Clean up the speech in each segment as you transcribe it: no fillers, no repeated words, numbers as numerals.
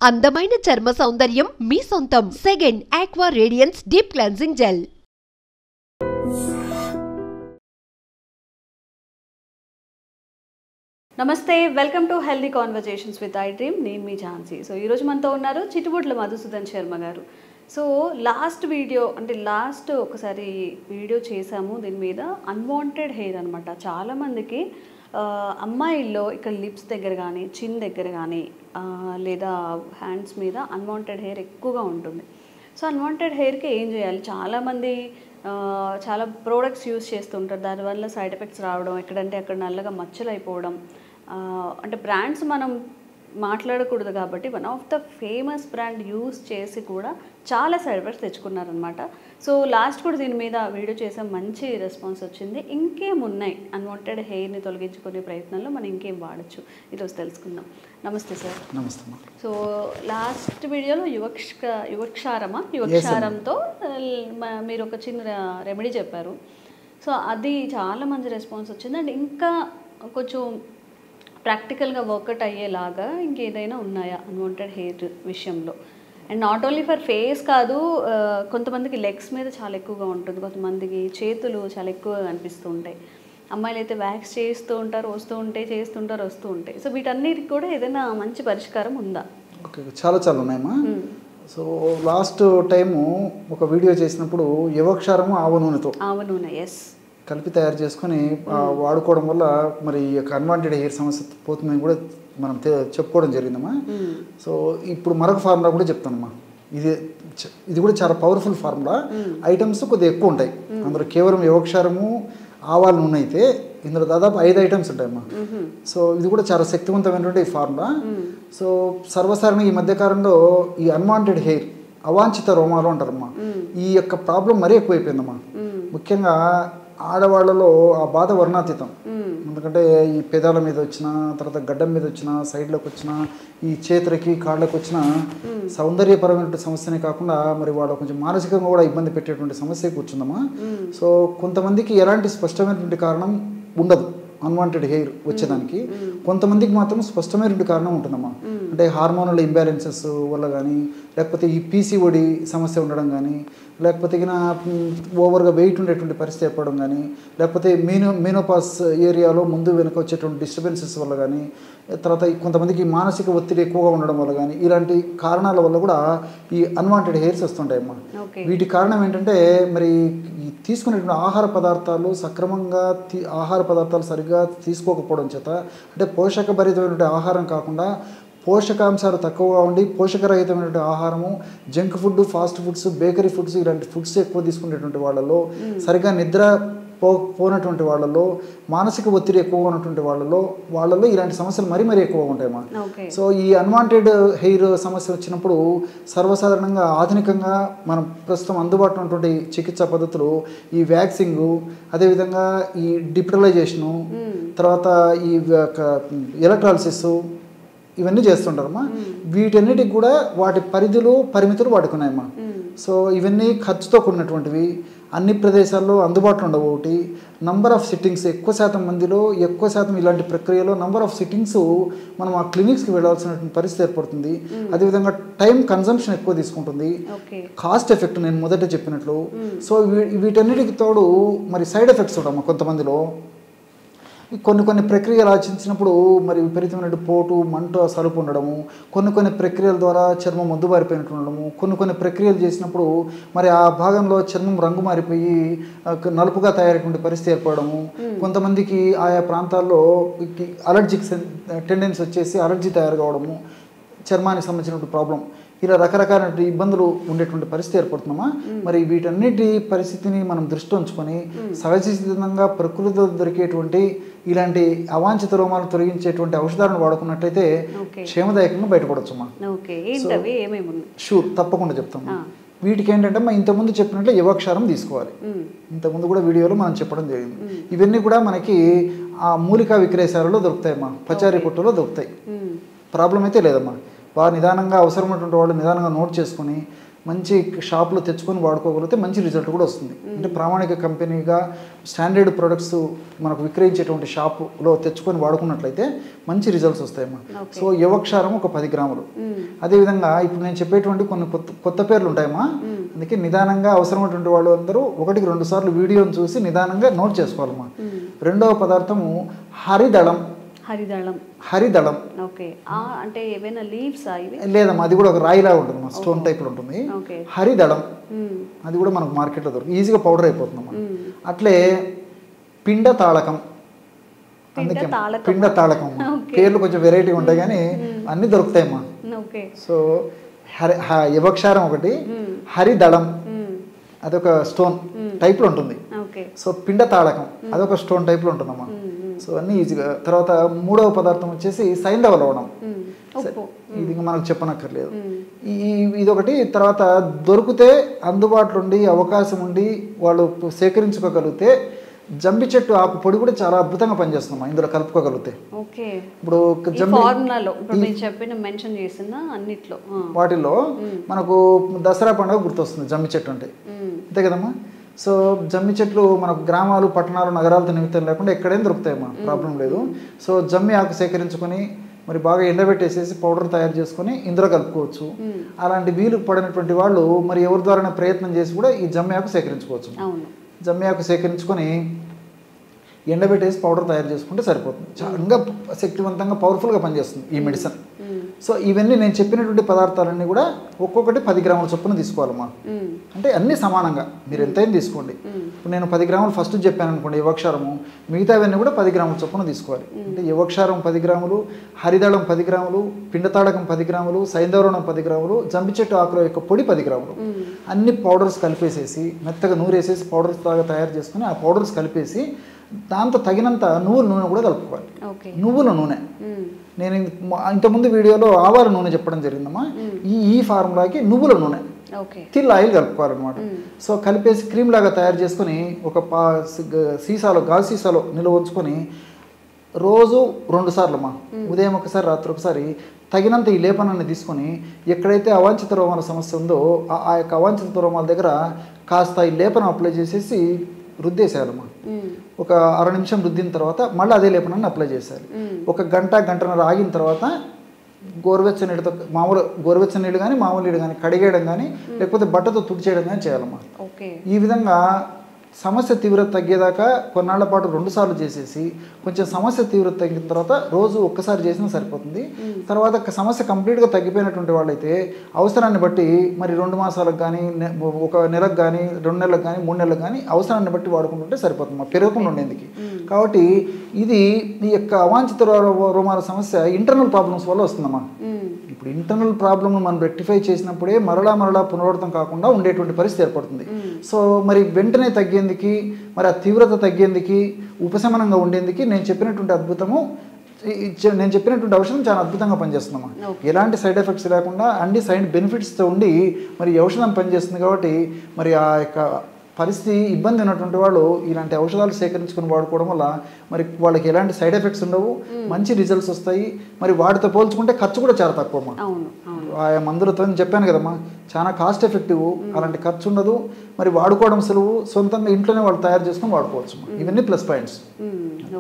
అందమైన చర్మ సౌందర్యం మీ సొంతం. Second aqua radiance deep cleansing gel. నమస్తే, welcome to healthy conversations with I dream. నేను మీ ఝాన్సీ. సో ఈరోజు మనతో ఉన్నారు చిట్టుబొట్ల మధుసూదన్ శర్మ గారు. సో లాస్ట్ ఒకసారి వీడియో చేసాము దీని మీద, అన్వాంటెడ్ హెయిర్ అనమాట. చాలామందికి అమ్మాయిల్లో ఇక్కడ లిప్స్ దగ్గర కానీ, చిన్ దగ్గర కానీ, లేదా హ్యాండ్స్ మీద అన్వాంటెడ్ హెయిర్ ఎక్కువగా ఉంటుంది. సో అన్వాంటెడ్ హెయిర్కి ఏం చేయాలి? చాలామంది చాలా ప్రోడక్ట్స్ యూజ్ చేస్తుంటారు, దానివల్ల సైడ్ ఎఫెక్ట్స్ రావడం, ఎక్కడంటే అక్కడ నల్లగా మచ్చలు అయిపోవడం. అంటే బ్రాండ్స్ మనం మాట్లాడకూడదు కాబట్టి one of the famous brand use చేసి కూడా చాలా సైడ్ ఎఫెక్ట్స్ తెచ్చుకున్నారనమాట. సో లాస్ట్ కూడా దీని మీద వీడియో చేసాం, మంచి రెస్పాన్స్ వచ్చింది. ఇంకేమున్నాయి అన్వాంటెడ్ హెయిర్ని తొలగించుకునే ప్రయత్నంలో మనం ఇంకేం వాడచ్చు ఈరోజు తెలుసుకుందాం. నమస్తే సార్. నమస్తే. సో లాస్ట్ వీడియోలో యువక్షారంతో మీరు ఒక చిన్న రెమెడీ చెప్పారు. సో అది చాలా మంచి రెస్పాన్స్ వచ్చింది. అండ్ ఇంకా కొంచెం ప్రాక్టికల్గా వర్కౌట్ అయ్యేలాగా ఇంకేదైనా ఉన్నాయా అన్వాంటెడ్ హెయిర్ విషయంలో? And not only for face కాదు, కొంతమందికి లెగ్స్ మీద చాలా ఎక్కువగా ఉంటుంది, కొంతమందికి చేతులు చాలా ఎక్కువగా కనిపిస్తూ ఉంటాయి. అమ్మాయిలు అయితే వ్యాక్స్ చేస్తూ ఉంటారు, వస్తూ ఉంటాయి. సో వీటన్నిటికి కూడా ఏదైనా మంచి పరిష్కారం ఉందా? ఓకే, చాలా ఉన్నాయమ్మా. సో లాస్ట్ టైము ఒక వీడియో చేసినప్పుడు యువక్షారము ఆవ నూనె ఎస్ కలిపి తయారు చేసుకొని వాడుకోవడం వల్ల మరి ఈ యొక్క అన్వాంటెడ్ హెయిర్ సమస్య పోతుందని కూడా మనం చెప్పుకోవడం జరిగిందమ్మా. సో ఇప్పుడు మరొక ఫార్ములా కూడా చెప్తానమ్మా. ఇది కూడా చాలా పవర్ఫుల్ ఫార్ములా. ఐటమ్స్ కొద్దిగా ఎక్కువ ఉంటాయి అందులో. కేవలం యువక్షారము ఆవాల నూనె అయితే ఇందులో దాదాపు 5 ఐటమ్స్ ఉంటాయమ్మా. సో ఇది కూడా చాలా శక్తివంతమైనటువంటి ఫార్ములా. సో సర్వసాధారణంగా ఈ మధ్యకాలంలో ఈ అన్వాంటెడ్ హెయిర్, అవాంఛిత రోమాలు అంటారమ్మా, ఈ యొక్క ప్రాబ్లం మరీ ఎక్కువైపోయిందమ్మా. ముఖ్యంగా ఆడవాళ్ళలో ఆ బాధ వర్ణాతీతం. ఎందుకంటే ఈ పెదాల మీద వచ్చిన, తర్వాత గడ్డం మీద వచ్చిన, సైడ్లోకి వచ్చిన, ఈ చేతులకి కాళ్ళకి వచ్చిన సౌందర్యపరమైన సమస్యనే కాకుండా మరి వాళ్ళు కొంచెం మానసికంగా కూడా ఇబ్బంది పెట్టేటువంటి సమస్య కూర్చుందమ్మా. సో కొంతమందికి ఎలాంటి స్పష్టమైనటువంటి కారణం ఉండదు అన్వాంటెడ్ హెయిర్ వచ్చేదానికి, కొంతమందికి మాత్రం స్పష్టమైనటువంటి కారణం ఉంటుందమ్మా. అంటే హార్మోనల్ ఇంబ్యాలెన్సెస్ వల్ల కానీ, లేకపోతే ఈ పీసీఓడి సమస్య ఉండడం కానీ, లేకపోతే ఓవర్గా వెయిట్ ఉండేటువంటి పరిస్థితి ఏర్పడడం కానీ, లేకపోతే మీనోపాస్ ఏరియాలో ముందు వెనుక వచ్చేటువంటి డిస్టర్బెన్సెస్ వల్ల కానీ, తర్వాత కొంతమందికి మానసిక ఒత్తిడి ఎక్కువగా ఉండడం వల్ల కానీ, ఇలాంటి కారణాల వల్ల కూడా ఈ అన్వాంటెడ్ హెయిర్స్ వస్తుంటాయమ్మా. వీటి కారణం ఏంటంటే మరి తీసుకునేటువంటి ఆహార పదార్థాలు సక్రమంగా ఆహార పదార్థాలు సరిగ్గా తీసుకోకపోవడం చేత, అంటే పోషకభరితమైనటువంటి ఆహారం కాకుండా పోషకాంశాలు తక్కువగా ఉండి పోషకరహితమైనటువంటి ఆహారము, junk food, fast foods, bakery foods, ఇలాంటి ఫుడ్స్ ఎక్కువ తీసుకునేటువంటి వాళ్ళలో, సరిగ్గా నిద్ర పోనటువంటి వాళ్ళలో, మానసిక ఒత్తిడి ఎక్కువగా ఉన్నటువంటి వాళ్ళలో ఇలాంటి సమస్యలు మరీ ఎక్కువగా ఉంటాయమ్మా. సో ఈ అన్వాంటెడ్ హెయిర్ సమస్య వచ్చినప్పుడు సర్వసాధారణంగా ఆధునికంగా మనం ప్రస్తుతం అందుబాటులో ఉన్నటువంటి చికిత్సా పద్ధతులు ఈ వ్యాక్సింగు, అదేవిధంగా ఈ డిపిటలైజేషను, తర్వాత ఈ ఎలక్ట్రాలిసిస్, ఇవన్నీ చేస్తుంటారమ్మా. వీటన్నిటికి కూడా వాటి పరిమితులు వాడుకున్నాయమ్మా. సో ఇవన్నీ ఖర్చుతో కూడినటువంటివి, అన్ని ప్రదేశాల్లో అందుబాటులో ఉండవు. ఒకటి, నంబర్ ఆఫ్ సిట్టింగ్స్, ఎక్కువ శాతం ఇలాంటి ప్రక్రియలో నంబర్ ఆఫ్ సిట్టింగ్స్ మనం ఆ క్లినిక్స్కి వెళ్ళాల్సినటువంటి పరిస్థితి ఏర్పడుతుంది. అదేవిధంగా టైం కన్సంప్షన్ ఎక్కువ తీసుకుంటుంది, కాస్ట్ ఎఫెక్ట్ నేను మొదట చెప్పినట్లు. సో వీటన్నిటికి తోడు మరి సైడ్ ఎఫెక్ట్స్ ఉంటామా కొంతమందిలో. కొన్ని ప్రక్రియలు ఆచరించినప్పుడు మరి విపరీతమైన పోటు, మంట, సలుపు ఉండడము, కొన్ని ప్రక్రియల ద్వారా చర్మం మొద్దుబారిపోయినట్టు ఉండడము, కొన్ని ప్రక్రియలు చేసినప్పుడు మరి ఆ భాగంలో చర్మం రంగు మారిపోయి నలుపుగా తయారైనటువంటి పరిస్థితి ఏర్పడము, కొంతమందికి ఆయా ప్రాంతాల్లో అలర్జిక్ టెండెన్సీ వచ్చేసి అలర్జీ తయారు కావడము, చర్మానికి సంబంధించినటువంటి ప్రాబ్లం, ఇలా రకరకాల ఇబ్బందులు ఉండేటువంటి పరిస్థితి ఏర్పడుతున్నామా. మరి వీటన్నిటి పరిస్థితిని మనం దృష్టి ఉంచుకొని సహజసిద్ధంగా ప్రకృతిలో దొరికేటువంటి ఇలాంటి అవాంఛిత రోమాలను తొలగించేటువంటి ఔషధాలను వాడుకున్నట్లయితే క్షేమదాయకంగా బయటపడవచ్చమ్మా. షూర్, తప్పకుండా చెప్తాము. వీటికి ఏంటంటే మనం ఇంతకుముందు చెప్పినట్లు యువక్షారం తీసుకోవాలి. ఇంతకుముందు కూడా వీడియోలో మనం చెప్పడం జరిగింది. ఇవన్నీ కూడా మనకి ఆ మూలికా విక్రయశాలలో దొరుకుతాయమ్మా, పచారీ కొట్టులో దొరుకుతాయి. ప్రాబ్లం అయితే లేదమ్మా. నిదానంగా అవసరమైనటువంటి వాళ్ళు నిదానంగా నోట్ చేసుకుని మంచి షాప్లో తెచ్చుకొని వాడుకోగలిగితే మంచి రిజల్ట్ కూడా వస్తుంది. అంటే ప్రామాణిక కంపెనీగా స్టాండర్డ్ ప్రొడక్ట్స్ మనకు విక్రయించేటువంటి షాపులో తెచ్చుకొని వాడుకున్నట్లయితే మంచి రిజల్ట్స్ వస్తాయమ్మా. సో యువక్షారం ఒక 10 గ్రాములు. అదేవిధంగా ఇప్పుడు నేను చెప్పేటువంటి కొన్ని కొత్త పేర్లు ఉంటాయమ్మా, అందుకే నిదానంగా అవసరమైనటువంటి వాళ్ళు అందరూ 1-2 సార్లు వీడియోని చూసి నిదానంగా నోట్ చేసుకోవాలమ్మా. రెండవ పదార్థము హరిదళం. హరిదళం ఓకే, అంటే ఏమైనా లీవ్స్ లేదమ్మా, అది కూడా ఒక రాయిలా ఉంటుంది, స్టోన్ టైప్లో ఉంటుంది. హరిదళం అది కూడా మనకు మార్కెట్లో దొరుకుతుంది, ఈజీగా పౌడర్ అయిపోతుందమ్మా. అట్లే పిండ తాళకం. అందుకే పిండ తాళకం పేర్లు కొంచెం వెరైటీ ఉంటాయి కానీ అన్నీ దొరుకుతాయమ్మా. సో యువక్షారం ఒకటి, హరిదళం అదొక స్టోన్ టైప్లో ఉంటుంది. సో పిండ తాళకం అదొక స్టోన్ టైప్లో ఉంటుందమ్మా. సో అన్నీ ఈజీగా. తర్వాత మూడవ పదార్థం వచ్చేసి సైంధవ లవణం. ఇది మనకు చెప్పనక్కర్లేదు. ఇదొకటి. తర్వాత దొరికితే అందుబాటులో ఉండి అవకాశం ఉండి వాళ్ళు సేకరించుకోగలిగితే జంబి చెట్టు ఆకు పొడి కూడా చాలా అద్భుతంగా పనిచేస్తున్నాం ఇందులో కలుపుకోగలిగితే. ఇప్పుడు వాటిల్లో మనకు దసరా పండుగ గుర్తొస్తుంది జంబి చెట్టు అంటే, అంతే కదమ్మా. సో జమ్మి చెట్లు మనకు గ్రామాలు పట్టణాలు నగరాలతో నిమిత్తం లేకుండా ఎక్కడైనా దొరుకుతాయమ్మా, ప్రాబ్లం లేదు. సో జమ్మి ఆకు సేకరించుకొని మరి బాగా ఎండబెట్టేసేసి పౌడర్ తయారు చేసుకొని ఇందులో కలుపుకోవచ్చు. అలాంటి వీలు పడినటువంటి వాళ్ళు మరి ఎవరి ద్వారా ప్రయత్నం చేసి కూడా ఈ జమ్మి ఆకు సేకరించుకోవచ్చు. జమ్మి ఆకు సేకరించుకొని ఎండబెట్టేసి పౌడర్ తయారు చేసుకుంటే సరిపోతుంది. చాలా శక్తివంతంగా పవర్ఫుల్గా పనిచేస్తుంది ఈ మెడిసిన్. సో ఇవన్నీ నేను చెప్పినటువంటి పదార్థాలన్నీ కూడా ఒక్కొక్కటి 10 గ్రాముల చొప్పున తీసుకోవాలమ్మా. అంటే అన్నీ సమానంగా మీరు ఎంతైనా తీసుకోండి. ఇప్పుడు నేను 10 గ్రాములు ఫస్ట్ చెప్పాను అనుకోండి యువక్షారము, మిగతావన్నీ కూడా 10 గ్రాముల చొప్పున తీసుకోవాలి. అంటే యువక్షారం 10 గ్రాములు, హరిదళం 10 గ్రాములు, పిండతాడకం 10 గ్రాములు, సైంధవరణం 10 గ్రాములు, జంబి చెట్టు ఆకుల యొక్క పొడి 10 గ్రాములు. అన్ని పౌడర్స్ కలిపేసేసి మెత్తగా నూరేసేసి పౌడర్స్ లాగా తయారు చేసుకుని ఆ పౌడర్స్ కలిపేసి దాంతో తగినంత నువ్వుల నూనె కూడా కలుపుకోవాలి. నువ్వుల నూనె నేను ఇంతకుముందు వీడియోలో ఆవాల నూనె చెప్పడం జరిగిందమ్మా. ఈ ఫార్ములాకి నువ్వుల నూనె తిల్ ఆయిల్ కలుపుకోవాలన్నమాట. సో కలిపేసి క్రీమ్ లాగా తయారు చేసుకొని ఒక సీసాలో గాజు సీసాలో నిల్వ ఉంచుకొని రోజు 2 సార్లమ్మా, ఉదయం ఒకసారి రాత్రి ఒకసారి తగినంత ఈ లేపనాన్ని తీసుకొని ఎక్కడైతే అవాంఛిత రోమాల సమస్య ఉందో ఆ యొక్క అవాంఛిత రోమాల దగ్గర కాస్త ఈ లేపనం అప్లై చేసేసి రుద్దేసేయాలమ్మా. ఒక 6 నిమిషం రుద్దిన తర్వాత మళ్ళీ అదే లేపనాన్ని అప్లై చేసేయాలి. ఒక గంటన్నర ఆగిన తర్వాత గోరువెచ్చని నీళ్ళతో, మామూలు గోరువెచ్చని నీళ్ళు కానీ మామూలు నీళ్ళు కానీ కడిగేయడం కానీ లేకపోతే బట్టతో తుడిచేయడం కానీ చేయాలమ్మా. ఈ విధంగా సమస్య తీవ్రత తగ్గేదాకా కొన్నాళ్ల పాటు 2 సార్లు చేసేసి కొంచెం సమస్య తీవ్రత తగ్గిన తర్వాత రోజు ఒక్కసారి చేసినా సరిపోతుంది. తర్వాత సమస్య కంప్లీట్గా తగ్గిపోయినటువంటి వాళ్ళైతే అవసరాన్ని బట్టి మరి 2 మాసాలకు కానీ 1 నెలకు కానీ 2 నెలలకు కానీ 3 నెలలకు కానీ అవసరాన్ని బట్టి వాడుకుంటుంటే సరిపోతుంది పెరగకుండా ఉండేందుకు. కాబట్టి ఇది ఈ యొక్క అవాంఛిత రోమాల సమస్య ఇంటర్నల్ ప్రాబ్లమ్స్ వల్ల వస్తుందమ్మా. ఇప్పుడు ఇంటర్నల్ ప్రాబ్లమ్ మనం రెక్టిఫై చేసినప్పుడే మరలా పునరావృతం కాకుండా ఉండేటువంటి పరిస్థితి ఏర్పడుతుంది. సో మరి వెంటనే తగ్గేందుకు మరి ఆ తీవ్రత తగ్గేందుకు ఉపశమనంగా ఉండేందుకు నేను చెప్పినటువంటి ఔషధం చాలా అద్భుతంగా పనిచేస్తుందమ్మా. ఎలాంటి సైడ్ ఎఫెక్ట్స్ లేకుండా అన్ని సైడ్ బెనిఫిట్స్తో ఉండి మరి ఔషధం పనిచేస్తుంది. కాబట్టి మరి ఆ యొక్క పరిస్థితి ఇబ్బంది ఉన్నటువంటి వాళ్ళు ఇలాంటి ఔషధాలు సేకరించుకొని వాడుకోవడం వల్ల మరి వాళ్ళకి ఎలాంటి సైడ్ ఎఫెక్ట్స్ ఉండవు, మంచి రిజల్ట్స్ వస్తాయి. మరి వాటితో పోల్చుకుంటే ఖర్చు కూడా చాలా తక్కువమ్మా. ఆ మందులతో చెప్పాను కదమ్మా, చాలా కాస్ట్ ఎఫెక్టివ్, అలాంటి ఖర్చు ఉండదు, మరి వాడుకోవడం సులువు, సొంతంగా ఇంట్లోనే వాళ్ళు తయారు చేసుకొని వాడుకోవచ్చు. ఇవన్నీ ప్లస్ పాయింట్స్.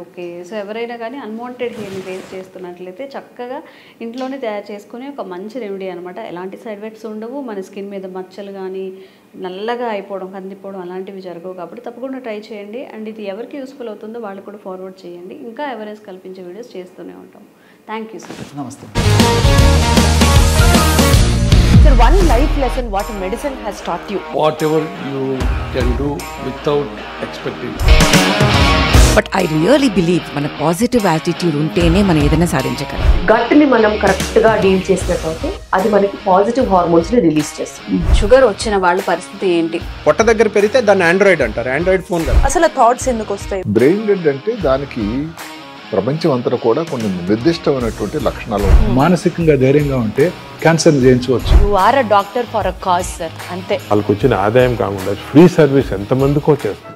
ఓకే, సో ఎవరైనా కానీ అన్వాంటెడ్ హెయిర్ని ఫేస్ చేస్తున్నట్లయితే చక్కగా ఇంట్లోనే తయారు చేసుకుని ఒక మంచి రెమెడీ అనమాట. ఎలాంటి సైడ్ ఎఫెక్ట్స్ ఉండవు, మన స్కిన్ మీద మచ్చలు కానీ నల్లగా అయిపోవడం కందిపోవడం అలాంటివి జరగవు. కాబట్టి తప్పకుండా ట్రై చేయండి. అండ్ ఇది ఎవరికి యూస్ఫుల్ అవుతుందో వాళ్ళు కూడా ఫార్వర్డ్ చేయండి. ఇంకా అవేర్నెస్ కల్పించే వీడియోస్ చేస్తూనే ఉంటాం. Thank you sir. నమస్తే. Sir, one life lesson what medicine has taught you. Whatever you can do without expecting. But I really believe మన పాజిటివ్ యాటిట్యూడ్ ఉంటేనే మనం ఏదైనా సాధించగలం. గట్ ని మనం కరెక్ట్ గా డీల్ చేసినట్లయితే అది మనకి పాజిటివ్ హార్మోన్స్ ని రిలీజ్ చేస్తుంది. షుగర్ వచ్చిన వాళ్ళ పరిస్థితి ఏంటి? పొట్ట దగ్గర పెరిగితే దాన్ని ఆండ్రాయిడ్ అంటారు, ఆండ్రాయిడ్ ఫోన్ కదా. అసలు థాట్స్ ఎందుకు వస్తాయి? బ్రెయిన్ డెడ్ అంటే దానికి ప్రపంచం అంతా కూడా కొన్ని నిర్దిష్టమైనటువంటి లక్షణాలు. మానసికంగా ధైర్యంగా ఉంటే క్యాన్సర్ జయించవచ్చు. You are a doctor for a cause sir, అంతే. వాళ్ళకి వచ్చిన ఆదాయం కాకుండా ఫ్రీ సర్వీస్ ఎంతమందికో చేస్తారు.